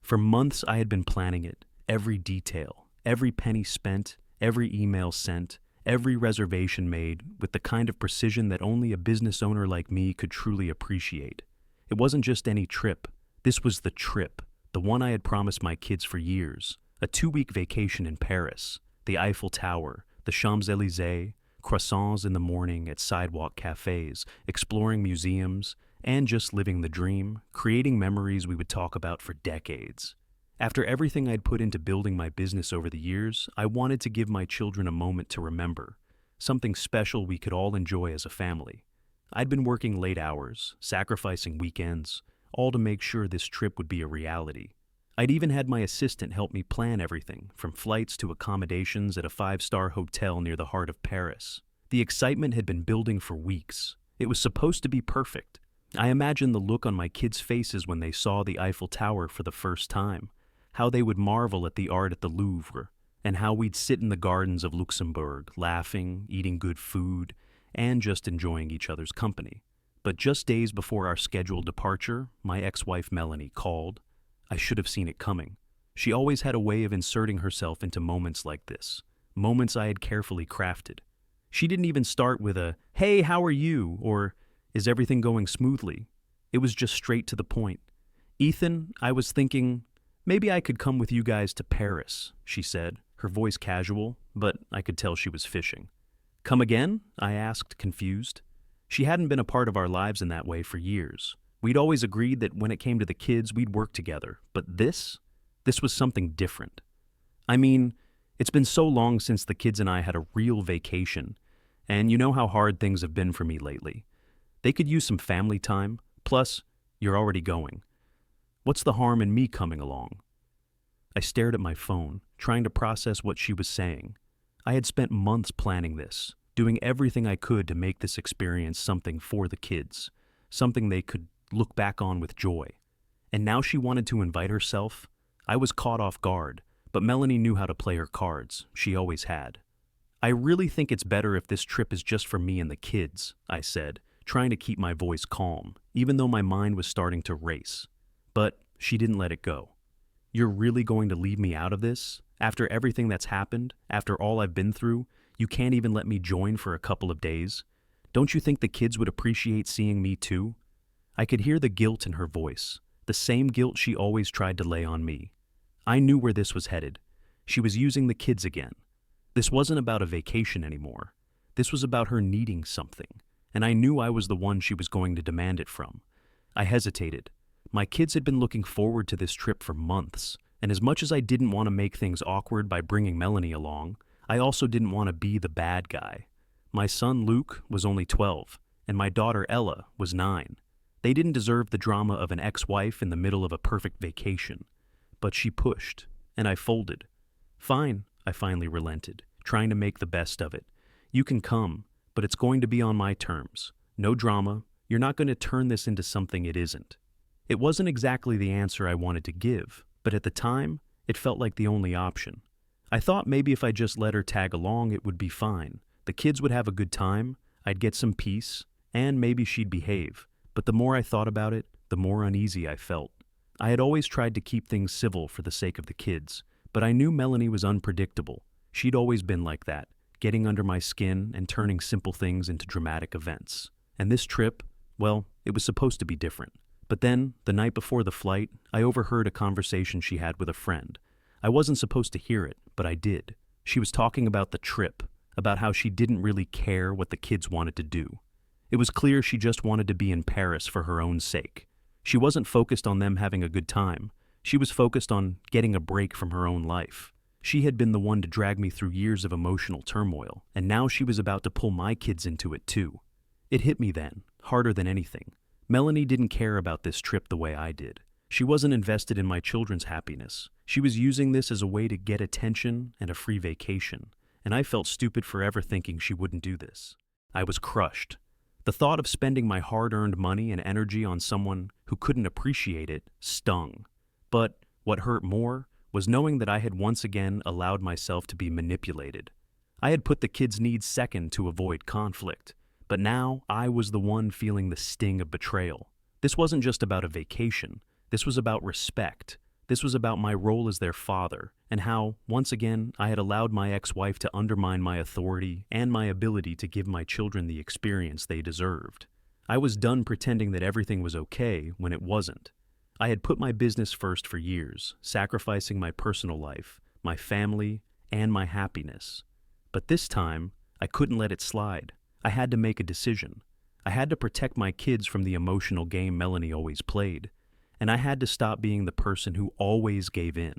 For months, I had been planning it, every detail, every penny spent, every email sent, every reservation made, with the kind of precision that only a business owner like me could truly appreciate. It wasn't just any trip. This was the trip, the one I had promised my kids for years. A 2-week vacation in Paris, the Eiffel Tower, the Champs-Élysées, croissants in the morning at sidewalk cafes, exploring museums, and just living the dream, creating memories we would talk about for decades. After everything I'd put into building my business over the years, I wanted to give my children a moment to remember, something special we could all enjoy as a family. I'd been working late hours, sacrificing weekends, all to make sure this trip would be a reality. I'd even had my assistant help me plan everything, from flights to accommodations at a 5-star hotel near the heart of Paris. The excitement had been building for weeks. It was supposed to be perfect. I imagined the look on my kids' faces when they saw the Eiffel Tower for the first time, how they would marvel at the art at the Louvre, and how we'd sit in the gardens of Luxembourg, laughing, eating good food, and just enjoying each other's company. But just days before our scheduled departure, my ex-wife Melanie called. I should have seen it coming. She always had a way of inserting herself into moments like this, moments I had carefully crafted. She didn't even start with a, "Hey, how are you?" or "Is everything going smoothly?" It was just straight to the point. "Ethan, I was thinking, maybe I could come with you guys to Paris," she said, her voice casual, but I could tell she was fishing. "Come again?" I asked, confused. She hadn't been a part of our lives in that way for years. We'd always agreed that when it came to the kids, we'd work together. But this was something different. I mean, it's been so long since the kids and I had a real vacation, and you know how hard things have been for me lately. They could use some family time, plus, you're already going. What's the harm in me coming along? I stared at my phone, trying to process what she was saying. I had spent months planning this, doing everything I could to make this experience something for the kids, something they could look back on with joy. And now she wanted to invite herself. I was caught off guard, but Melanie knew how to play her cards. She always had. "I really think it's better if this trip is just for me and the kids," I said, trying to keep my voice calm, even though my mind was starting to race. But she didn't let it go. "You're really going to leave me out of this? After everything that's happened, after all I've been through, you can't even let me join for a couple of days? Don't you think the kids would appreciate seeing me too?" I could hear the guilt in her voice, the same guilt she always tried to lay on me. I knew where this was headed. She was using the kids again. This wasn't about a vacation anymore. This was about her needing something, and I knew I was the one she was going to demand it from. I hesitated. My kids had been looking forward to this trip for months, and as much as I didn't want to make things awkward by bringing Melanie along, I also didn't want to be the bad guy. My son Luke was only 12, and my daughter Ella was 9. They didn't deserve the drama of an ex-wife in the middle of a perfect vacation. But she pushed, and I folded. "Fine," I finally relented, trying to make the best of it. "You can come, but it's going to be on my terms. No drama. You're not going to turn this into something it isn't." It wasn't exactly the answer I wanted to give, but at the time, it felt like the only option. I thought maybe if I just let her tag along, it would be fine. The kids would have a good time, I'd get some peace, and maybe she'd behave. But the more I thought about it, the more uneasy I felt. I had always tried to keep things civil for the sake of the kids, but I knew Melanie was unpredictable. She'd always been like that, getting under my skin and turning simple things into dramatic events. And this trip, well, it was supposed to be different. But then, the night before the flight, I overheard a conversation she had with a friend. I wasn't supposed to hear it, but I did. She was talking about the trip, about how she didn't really care what the kids wanted to do. It was clear she just wanted to be in Paris for her own sake. She wasn't focused on them having a good time. She was focused on getting a break from her own life. She had been the one to drag me through years of emotional turmoil, and now she was about to pull my kids into it too. It hit me then, harder than anything. Melanie didn't care about this trip the way I did. She wasn't invested in my children's happiness. She was using this as a way to get attention and a free vacation, and I felt stupid for ever thinking she wouldn't do this. I was crushed. The thought of spending my hard-earned money and energy on someone who couldn't appreciate it stung. But what hurt more was knowing that I had once again allowed myself to be manipulated. I had put the kids' needs second to avoid conflict, but now I was the one feeling the sting of betrayal. This wasn't just about a vacation. This was about respect. This was about my role as their father, and how, once again, I had allowed my ex-wife to undermine my authority and my ability to give my children the experience they deserved. I was done pretending that everything was okay when it wasn't. I had put my business first for years, sacrificing my personal life, my family, and my happiness. But this time, I couldn't let it slide. I had to make a decision. I had to protect my kids from the emotional game Melanie always played, and I had to stop being the person who always gave in.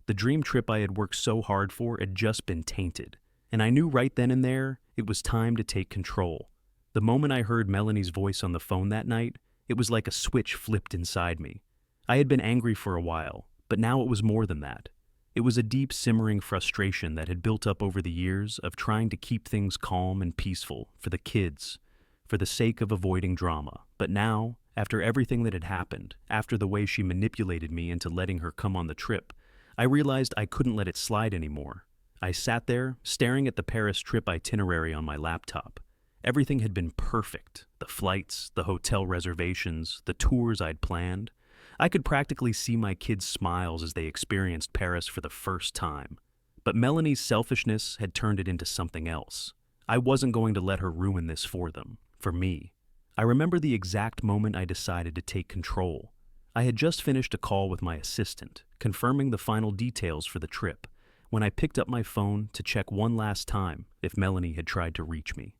The dream trip I had worked so hard for had just been tainted, and I knew right then and there it was time to take control. The moment I heard Melanie's voice on the phone that night, it was like a switch flipped inside me. I had been angry for a while, but now it was more than that. It was a deep simmering frustration that had built up over the years of trying to keep things calm and peaceful for the kids, for the sake of avoiding drama. But now, after everything that had happened, after the way she manipulated me into letting her come on the trip, I realized I couldn't let it slide anymore. I sat there, staring at the Paris trip itinerary on my laptop. Everything had been perfect. The flights, the hotel reservations, the tours I'd planned. I could practically see my kids' smiles as they experienced Paris for the first time. But Melanie's selfishness had turned it into something else. I wasn't going to let her ruin this for them, for me. I remember the exact moment I decided to take control. I had just finished a call with my assistant, confirming the final details for the trip, when I picked up my phone to check one last time if Melanie had tried to reach me.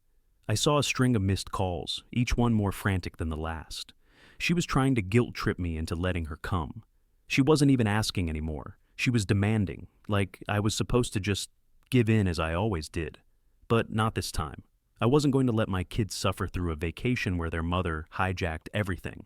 I saw a string of missed calls, each one more frantic than the last. She was trying to guilt-trip me into letting her come. She wasn't even asking anymore. She was demanding, like I was supposed to just give in as I always did. But not this time. I wasn't going to let my kids suffer through a vacation where their mother hijacked everything.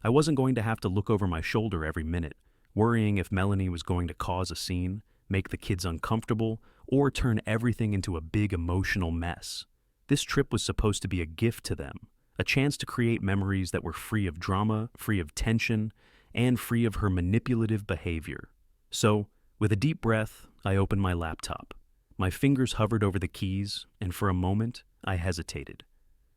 I wasn't going to have to look over my shoulder every minute, worrying if Melanie was going to cause a scene, make the kids uncomfortable, or turn everything into a big emotional mess. This trip was supposed to be a gift to them, a chance to create memories that were free of drama, free of tension, and free of her manipulative behavior. So, with a deep breath, I opened my laptop. My fingers hovered over the keys, and for a moment, I hesitated.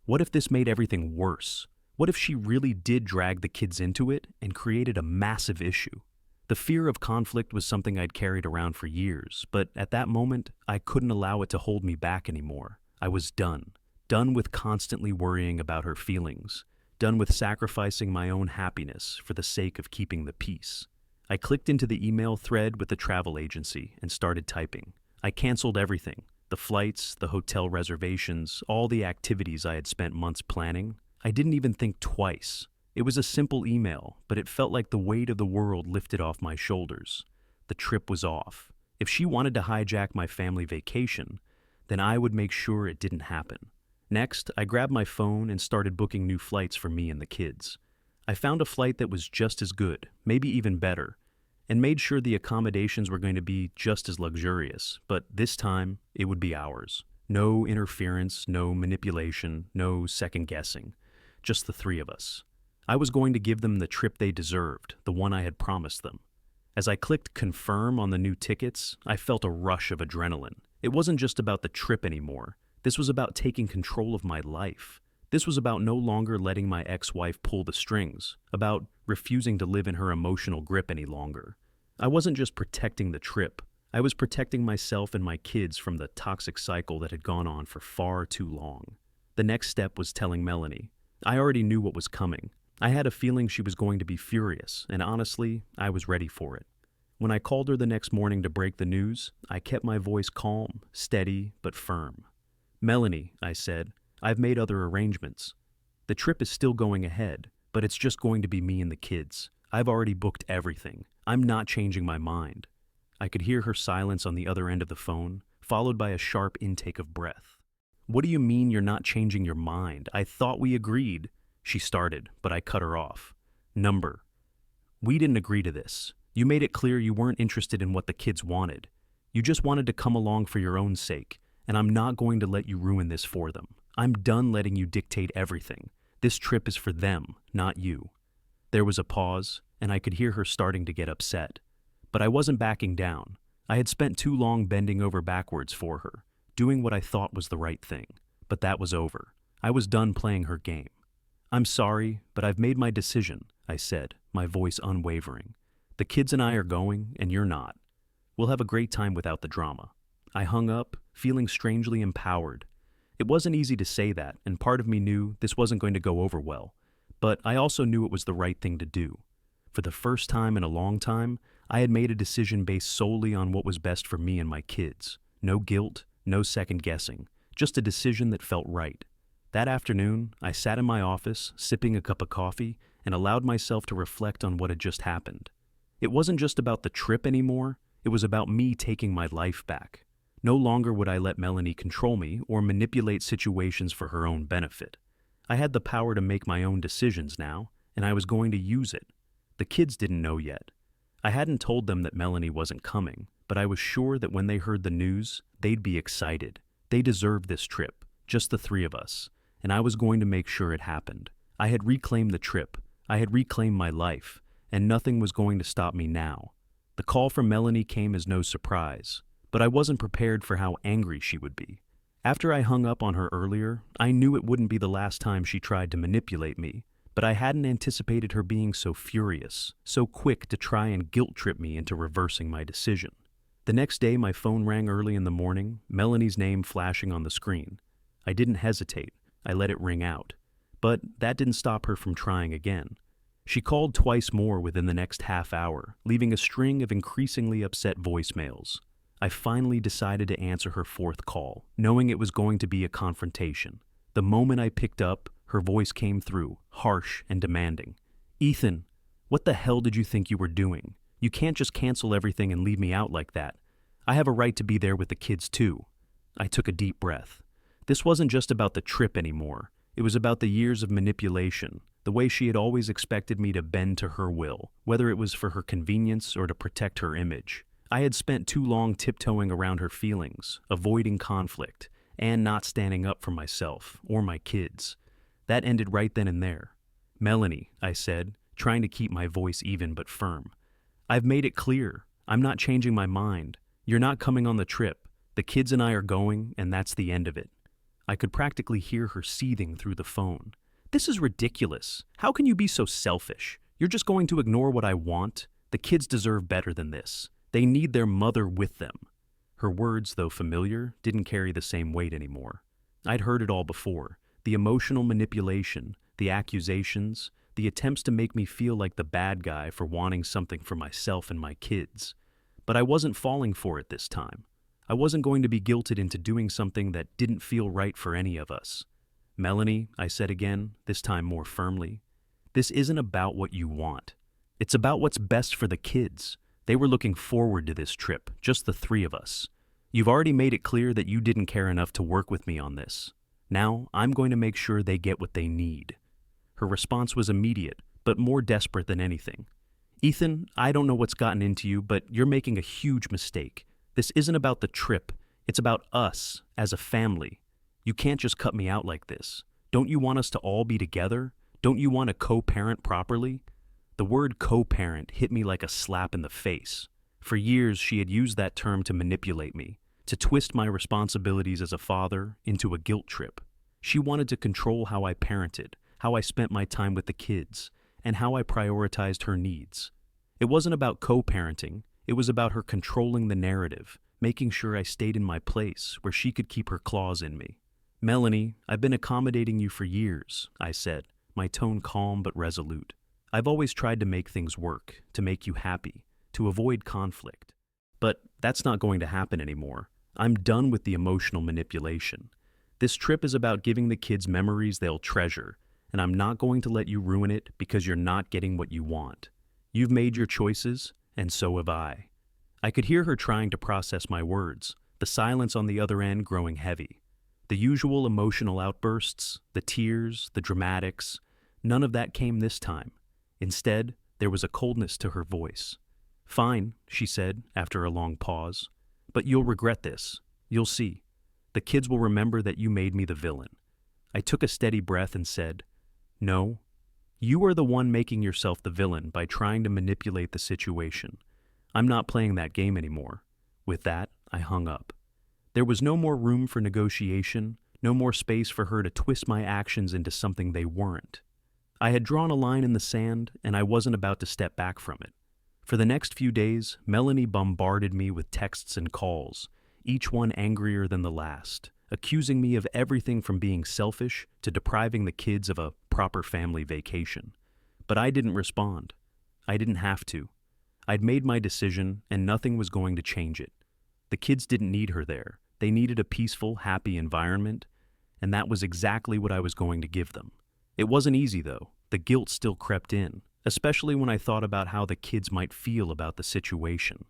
What if this made everything worse? What if she really did drag the kids into it and created a massive issue? The fear of conflict was something I'd carried around for years, but at that moment, I couldn't allow it to hold me back anymore. I was done. Done with constantly worrying about her feelings. Done with sacrificing my own happiness for the sake of keeping the peace. I clicked into the email thread with the travel agency and started typing. I canceled everything. The flights, the hotel reservations, all the activities I had spent months planning. I didn't even think twice. It was a simple email, but it felt like the weight of the world lifted off my shoulders. The trip was off. If she wanted to hijack my family vacation, then I would make sure it didn't happen. Next, I grabbed my phone and started booking new flights for me and the kids. I found a flight that was just as good, maybe even better, and made sure the accommodations were going to be just as luxurious, but this time, it would be ours. No interference, no manipulation, no second guessing. Just the three of us. I was going to give them the trip they deserved, the one I had promised them. As I clicked confirm on the new tickets, I felt a rush of adrenaline. It wasn't just about the trip anymore. This was about taking control of my life. This was about no longer letting my ex-wife pull the strings, about refusing to live in her emotional grip any longer. I wasn't just protecting the trip. I was protecting myself and my kids from the toxic cycle that had gone on for far too long. The next step was telling Melanie. I already knew what was coming. I had a feeling she was going to be furious, and honestly, I was ready for it. When I called her the next morning to break the news, I kept my voice calm, steady, but firm. "Melanie," I said, "I've made other arrangements. The trip is still going ahead, but it's just going to be me and the kids. I've already booked everything. I'm not changing my mind." I could hear her silence on the other end of the phone, followed by a sharp intake of breath. "What do you mean you're not changing your mind? I thought we agreed." She started, but I cut her off. "Number. We didn't agree to this. You made it clear you weren't interested in what the kids wanted. You just wanted to come along for your own sake, and I'm not going to let you ruin this for them. I'm done letting you dictate everything. This trip is for them, not you." There was a pause, and I could hear her starting to get upset. But I wasn't backing down. I had spent too long bending over backwards for her, doing what I thought was the right thing. But that was over. I was done playing her game. "I'm sorry, but I've made my decision," I said, my voice unwavering. The kids and I are going, and you're not. We'll have a great time without the drama." I hung up, feeling strangely empowered. It wasn't easy to say that, and part of me knew this wasn't going to go over well. But I also knew it was the right thing to do. For the first time in a long time, I had made a decision based solely on what was best for me and my kids. No guilt, no second guessing, just a decision that felt right. That afternoon, I sat in my office, sipping a cup of coffee, and allowed myself to reflect on what had just happened. It wasn't just about the trip anymore, it was about me taking my life back. No longer would I let Melanie control me or manipulate situations for her own benefit. I had the power to make my own decisions now, and I was going to use it. The kids didn't know yet. I hadn't told them that Melanie wasn't coming, but I was sure that when they heard the news, they'd be excited. They deserved this trip, just the three of us, and I was going to make sure it happened. I had reclaimed the trip, I had reclaimed my life, and nothing was going to stop me now. The call from Melanie came as no surprise, but I wasn't prepared for how angry she would be. After I hung up on her earlier, I knew it wouldn't be the last time she tried to manipulate me, but I hadn't anticipated her being so furious, so quick to try and guilt-trip me into reversing my decision. The next day, my phone rang early in the morning, Melanie's name flashing on the screen. I didn't hesitate. I let it ring out. But that didn't stop her from trying again. She called twice more within the next half hour, leaving a string of increasingly upset voicemails. I finally decided to answer her fourth call, knowing it was going to be a confrontation. The moment I picked up, her voice came through, harsh and demanding. "Ethan, what the hell did you think you were doing? You can't just cancel everything and leave me out like that. I have a right to be there with the kids too." I took a deep breath. This wasn't just about the trip anymore. It was about the years of manipulation, the way she had always expected me to bend to her will, whether it was for her convenience or to protect her image. I had spent too long tiptoeing around her feelings, avoiding conflict, and not standing up for myself or my kids. That ended right then and there. "Melanie," I said, trying to keep my voice even but firm. "I've made it clear. I'm not changing my mind. You're not coming on the trip. The kids and I are going, and that's the end of it." I could practically hear her seething through the phone. "This is ridiculous. How can you be so selfish? You're just going to ignore what I want? The kids deserve better than this. They need their mother with them." Her words, though familiar, didn't carry the same weight anymore. I'd heard it all before. The emotional manipulation, the accusations, the attempts to make me feel like the bad guy for wanting something for myself and my kids. But I wasn't falling for it this time. I wasn't going to be guilted into doing something that didn't feel right for any of us. "Melanie," I said again, this time more firmly, "this isn't about what you want. It's about what's best for the kids. They were looking forward to this trip, just the three of us. You've already made it clear that you didn't care enough to work with me on this. Now, I'm going to make sure they get what they need." Her response was immediate, but more desperate than anything. "Ethan, I don't know what's gotten into you, but you're making a huge mistake. This isn't about the trip. It's about us, as a family. You can't just cut me out like this. Don't you want us to all be together? Don't you want to co-parent properly?" The word co-parent hit me like a slap in the face. For years, she had used that term to manipulate me, to twist my responsibilities as a father into a guilt trip. She wanted to control how I parented, how I spent my time with the kids, and how I prioritized her needs. It wasn't about co-parenting, it was about her controlling the narrative, making sure I stayed in my place where she could keep her claws in me. "Melanie, I've been accommodating you for years," I said, my tone calm but resolute. "I've always tried to make things work, to make you happy, to avoid conflict. But that's not going to happen anymore. I'm done with the emotional manipulation. This trip is about giving the kids memories they'll treasure, and I'm not going to let you ruin it because you're not getting what you want. You've made your choices, and so have I." I could hear her trying to process my words, the silence on the other end growing heavy. The usual emotional outbursts, the tears, the dramatics, none of that came this time. Instead, there was a coldness to her voice. "Fine," she said after a long pause, "but you'll regret this. You'll see. The kids will remember that you made me the villain." I took a steady breath and said, "No, you are the one making yourself the villain by trying to manipulate the situation. I'm not playing that game anymore." With that, I hung up. There was no more room for negotiation, no more space for her to twist my actions into something they weren't. I had drawn a line in the sand, and I wasn't about to step back from it. For the next few days, Melanie bombarded me with texts and calls, each one angrier than the last, accusing me of everything from being selfish to depriving the kids of a proper family vacation. But I didn't respond. I didn't have to. I'd made my decision, and nothing was going to change it. The kids didn't need her there. They needed a peaceful, happy environment, and that was exactly what I was going to give them. It wasn't easy, though. The guilt still crept in, especially when I thought about how the kids might feel about the situation.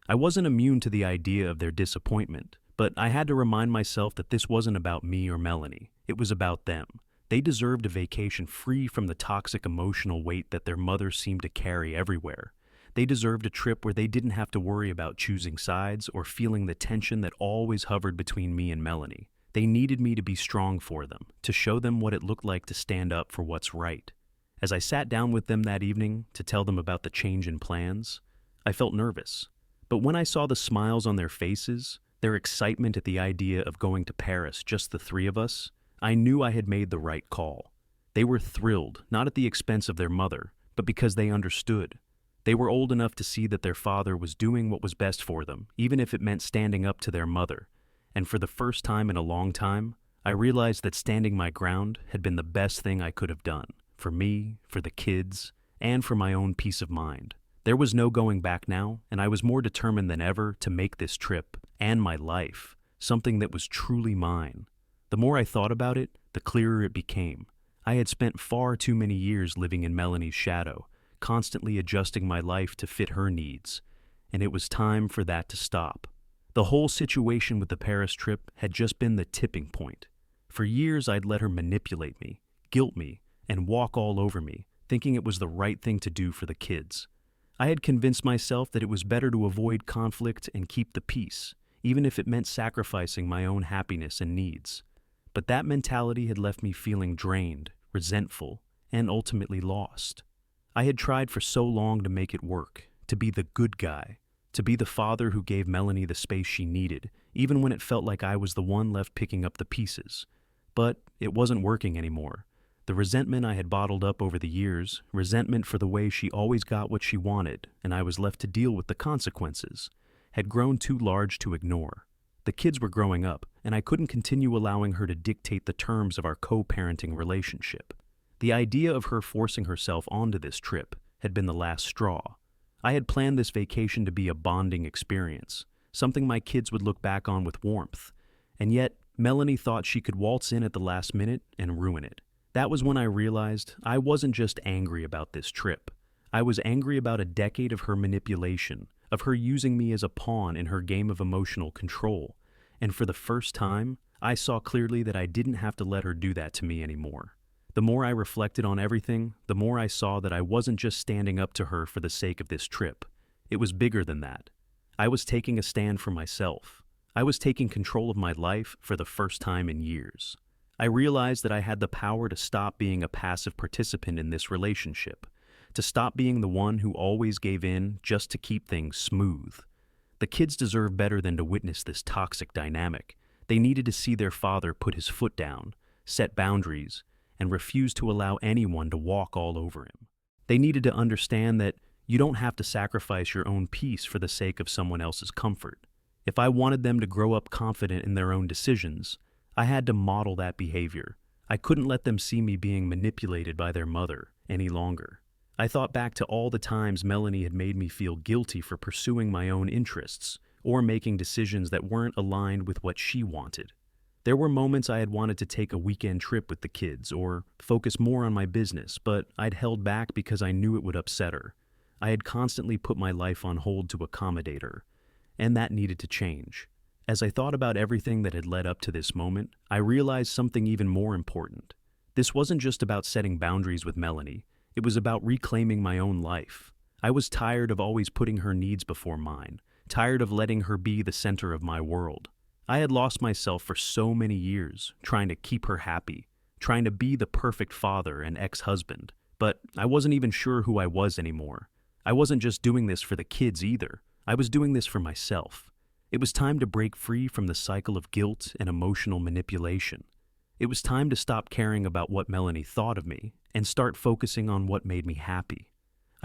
I wasn't immune to the idea of their disappointment, but I had to remind myself that this wasn't about me or Melanie. It was about them. They deserved a vacation free from the toxic emotional weight that their mother seemed to carry everywhere. They deserved a trip where they didn't have to worry about choosing sides or feeling the tension that always hovered between me and Melanie. They needed me to be strong for them, to show them what it looked like to stand up for what's right. As I sat down with them that evening to tell them about the change in plans, I felt nervous. But when I saw the smiles on their faces, their excitement at the idea of going to Paris, just the three of us, I knew I had made the right call. They were thrilled, not at the expense of their mother, but because they understood. They were old enough to see that their father was doing what was best for them, even if it meant standing up to their mother. And for the first time in a long time, I realized that standing my ground had been the best thing I could have done, for me, for the kids, and for my own peace of mind. There was no going back now, and I was more determined than ever to make this trip, and my life, something that was truly mine. The more I thought about it, the clearer it became. I had spent far too many years living in Melanie's shadow, constantly adjusting my life to fit her needs, and it was time for that to stop. The whole situation with the Paris trip had just been the tipping point. For years I'd let her manipulate me, guilt me, and walk all over me, thinking it was the right thing to do for the kids. I had convinced myself that it was better to avoid conflict and keep the peace, even if it meant sacrificing my own happiness and needs. But that mentality had left me feeling drained, resentful, and ultimately lost. I had tried for so long to make it work, to be the good guy, to be the father who gave Melanie the space she needed, even when it felt like I was the one left picking up the pieces. But it wasn't working anymore. The resentment I had bottled up over the years, resentment for the way she always got what she wanted, and I was left to deal with the consequences, had grown too large to ignore. The kids were growing up, and I couldn't continue allowing her to dictate the terms of our co-parenting relationship. The idea of her forcing herself onto this trip had been the last straw. I had planned this vacation to be a bonding experience, something my kids would look back on with warmth, and yet Melanie thought she could waltz in at the last minute and ruin it. That was when I realized I wasn't just angry about this trip. I was angry about a decade of her manipulation, of her using me as a pawn in her game of emotional control, and for the first time, I saw clearly that I didn't have to let her do that to me anymore. The more I reflected on everything, the more I saw that I wasn't just standing up to her for the sake of this trip. It was bigger than that. I was taking a stand for myself. I was taking control of my life for the first time in years. I realized that I had the power to stop being a passive participant in this relationship, to stop being the one who always gave in just to keep things smooth. The kids deserve better than to witness this toxic dynamic. They needed to see their father put his foot down, set boundaries, and refuse to allow anyone to walk all over him. They needed to understand that you don't have to sacrifice your own peace for the sake of someone else's comfort. If I wanted them to grow up confident in their own decisions, I had to model that behavior. I couldn't let them see me being manipulated by their mother any longer. I thought back to all the times Melanie had made me feel guilty for pursuing my own interests or making decisions that weren't aligned with what she wanted. There were moments I had wanted to take a weekend trip with the kids or focus more on my business, but I'd held back because I knew it would upset her. I had constantly put my life on hold to accommodate her, and that needed to change. As I thought about everything that had led up to this moment, I realized something even more important. This wasn't just about setting boundaries with Melanie. It was about reclaiming my own life. I was tired of always putting her needs before mine, tired of letting her be the center of my world. I had lost myself for so many years, trying to keep her happy, trying to be the perfect father and ex-husband, but I wasn't even sure who I was anymore. I wasn't just doing this for the kids either. I was doing this for myself. It was time to break free from the cycle of guilt and emotional manipulation. It was time to stop caring about what Melanie thought of me and start focusing on what made me happy.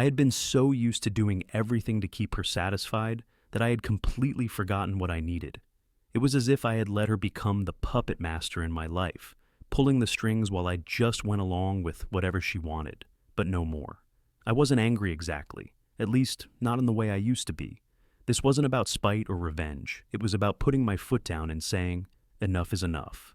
I had been so used to doing everything to keep her satisfied that I had completely forgotten what I needed. It was as if I had let her become the puppet master in my life, pulling the strings while I just went along with whatever she wanted, but no more. I wasn't angry exactly, at least not in the way I used to be. This wasn't about spite or revenge. It was about putting my foot down and saying, enough is enough.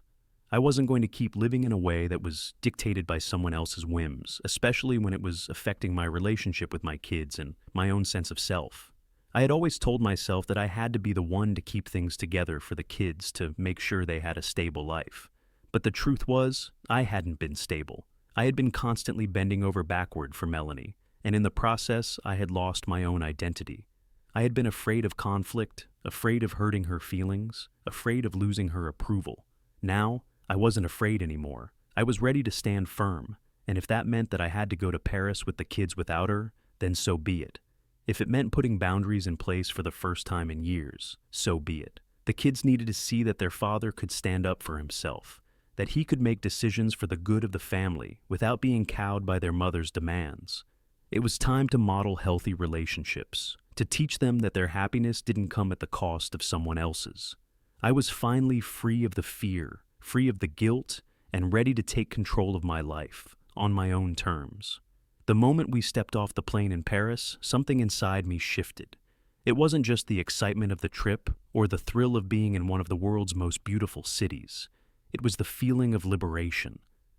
I wasn't going to keep living in a way that was dictated by someone else's whims, especially when it was affecting my relationship with my kids and my own sense of self. I had always told myself that I had to be the one to keep things together for the kids to make sure they had a stable life. But the truth was, I hadn't been stable. I had been constantly bending over backward for Melanie, and in the process, I had lost my own identity. I had been afraid of conflict, afraid of hurting her feelings, afraid of losing her approval. Now, I wasn't afraid anymore. I was ready to stand firm, and if that meant that I had to go to Paris with the kids without her, then so be it. If it meant putting boundaries in place for the first time in years, so be it. The kids needed to see that their father could stand up for himself, that he could make decisions for the good of the family without being cowed by their mother's demands. It was time to model healthy relationships, to teach them that their happiness didn't come at the cost of someone else's. I was finally free of the fear, free of the guilt, and ready to take control of my life, on my own terms. The moment we stepped off the plane in Paris, something inside me shifted. It wasn't just the excitement of the trip or the thrill of being in one of the world's most beautiful cities. It was the feeling of liberation,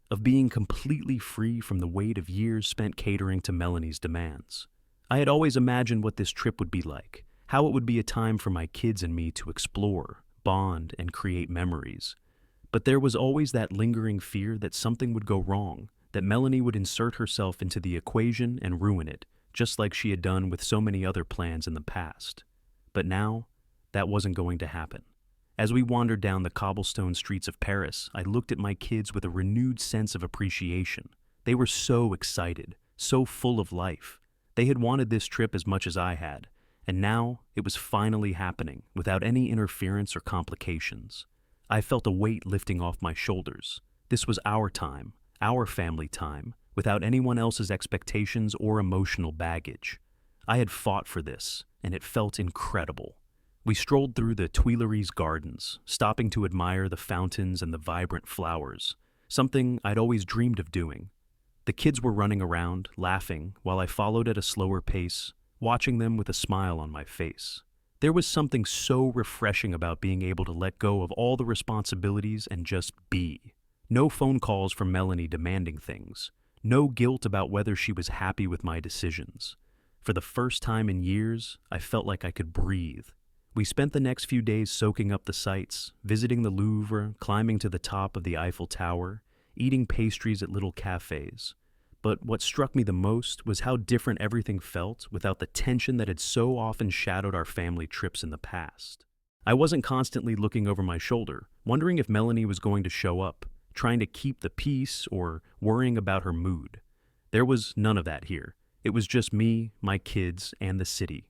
of being completely free from the weight of years spent catering to Melanie's demands. I had always imagined what this trip would be like, how it would be a time for my kids and me to explore, bond, and create memories. But there was always that lingering fear that something would go wrong, that Melanie would insert herself into the equation and ruin it, just like she had done with so many other plans in the past. But now, that wasn't going to happen. As we wandered down the cobblestone streets of Paris, I looked at my kids with a renewed sense of appreciation. They were so excited, so full of life. They had wanted this trip as much as I had, and now it was finally happening without any interference or complications. I felt a weight lifting off my shoulders. This was our time, our family time, without anyone else's expectations or emotional baggage. I had fought for this, and it felt incredible. We strolled through the Tuileries gardens, stopping to admire the fountains and the vibrant flowers, something I'd always dreamed of doing. The kids were running around, laughing, while I followed at a slower pace, watching them with a smile on my face. There was something so refreshing about being able to let go of all the responsibilities and just be. No phone calls from Melanie demanding things. No guilt about whether she was happy with my decisions. For the first time in years, I felt like I could breathe. We spent the next few days soaking up the sights, visiting the Louvre, climbing to the top of the Eiffel Tower, eating pastries at little cafes. But what struck me the most was how different everything felt without the tension that had so often shadowed our family trips in the past. I wasn't constantly looking over my shoulder, wondering if Melanie was going to show up, trying to keep the peace or worrying about her mood. There was none of that here. It was just me, my kids, and the city.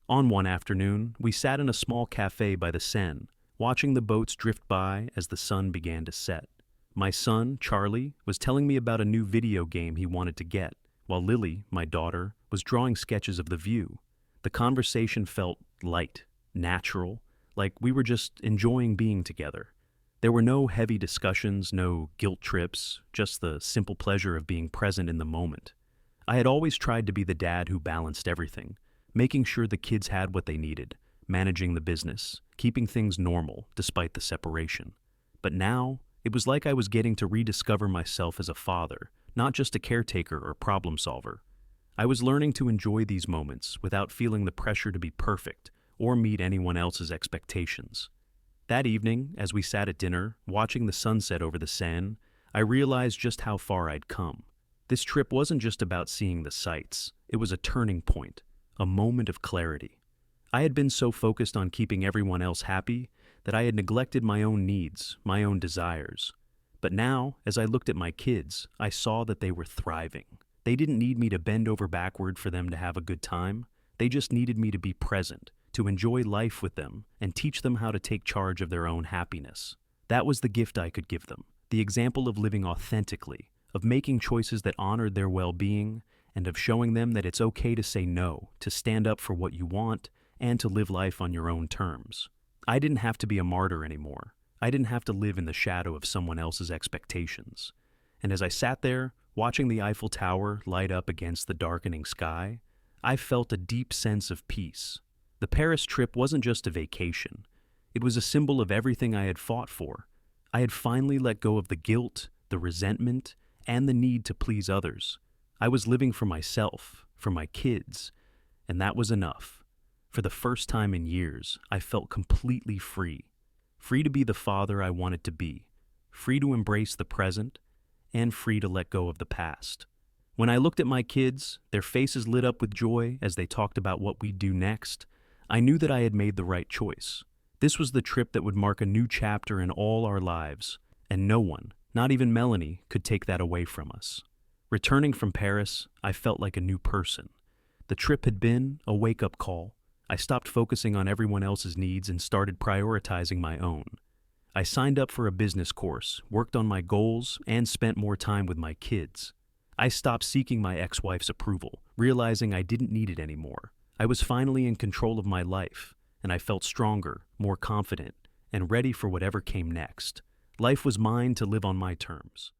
On one afternoon, we sat in a small cafe by the Seine, watching the boats drift by as the sun began to set. My son, Charlie, was telling me about a new video game he wanted to get, while Lily, my daughter, was drawing sketches of the view. The conversation felt light, natural, like we were just enjoying being together. There were no heavy discussions, no guilt trips, just the simple pleasure of being present in the moment. I had always tried to be the dad who balanced everything, making sure the kids had what they needed, managing the business, keeping things normal despite the separation. But now, it was like I was getting to rediscover myself as a father, not just a caretaker or problem solver. I was learning to enjoy these moments without feeling the pressure to be perfect or meet anyone else's expectations. That evening, as we sat at dinner, watching the sunset over the Seine, I realized just how far I'd come. This trip wasn't just about seeing the sights. It was a turning point, a moment of clarity. I had been so focused on keeping everyone else happy that I had neglected my own needs, my own desires. But now, as I looked at my kids, I saw that they were thriving. They didn't need me to bend over backward for them to have a good time. They just needed me to be present, to enjoy life with them, and teach them how to take charge of their own happiness. That was the gift I could give them, the example of living authentically, of making choices that honored their well-being, and of showing them that it's okay to say no, to stand up for what you want, and to live life on your own terms. I didn't have to be a martyr anymore. I didn't have to live in the shadow of someone else's expectations. And as I sat there, watching the Eiffel Tower light up against the darkening sky, I felt a deep sense of peace. The Paris trip wasn't just a vacation. It was a symbol of everything I had fought for. I had finally let go of the guilt, the resentment, and the need to please others. I was living for myself, for my kids, and that was enough. For the first time in years, I felt completely free. Free to be the father I wanted to be, free to embrace the present, and free to let go of the past. When I looked at my kids, their faces lit up with joy as they talked about what we'd do next. I knew that I had made the right choice. This was the trip that would mark a new chapter in all our lives, and no one, not even Melanie, could take that away from us. Returning from Paris, I felt like a new person. The trip had been a wake-up call. I stopped focusing on everyone else's needs and started prioritizing my own. I signed up for a business course, worked on my goals, and spent more time with my kids. I stopped seeking my ex-wife's approval, realizing I didn't need it anymore. I was finally in control of my life, and I felt stronger, more confident, and ready for whatever came next. Life was mine to live on my terms.